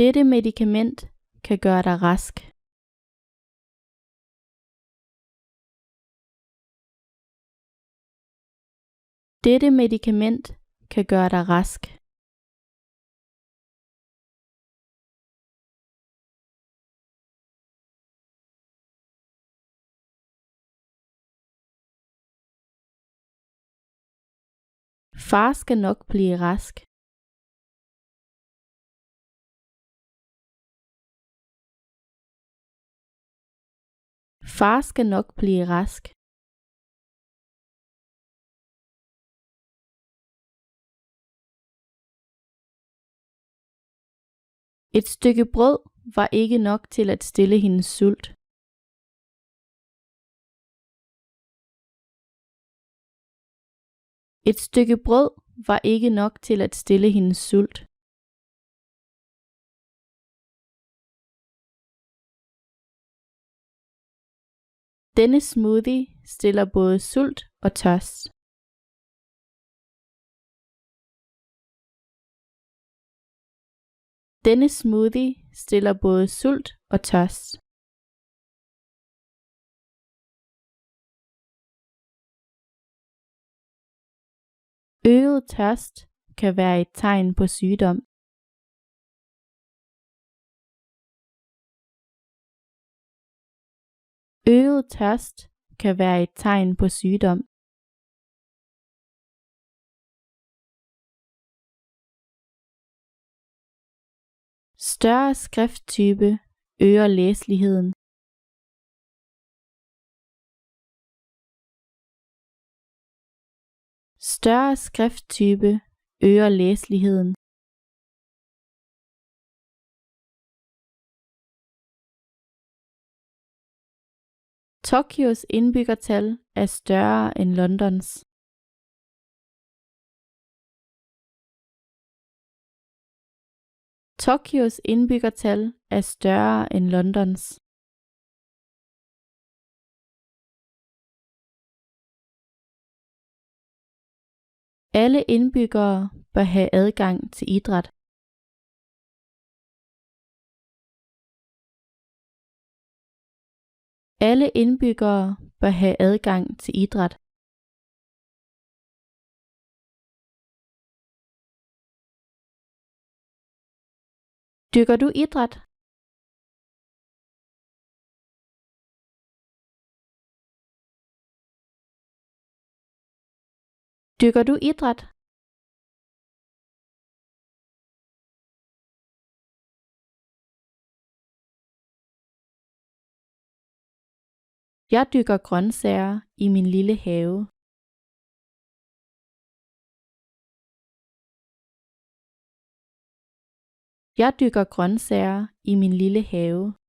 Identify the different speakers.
Speaker 1: Dette medikament kan gøre dig rask. Dette medikament kan gøre dig rask. Far skal nok blive rask. Far skal nok blive rask. Et stykke brød var ikke nok til at stille hendes sult. Et stykke brød var ikke nok til at stille hendes sult. Denne smoothie stiller både sult og tørst. Denne smoothie stiller både sult og tørst. Øget tørst kan være et tegn på sygdom. Øget tørst kan være et tegn på sygdom. Større skrifttype øger læseligheden. Større skrifttype øger læseligheden. Tokyos indbyggertal er større end Londons. Tokyos indbyggertal er større end Londons. Alle indbyggere bør have adgang til idræt. Alle indbyggere bør have adgang til idræt. Dyrker du idræt? Dyrker du idræt? Jeg dyrker grøntsager i min lille have. Jeg dyrker grøntsager i min lille have.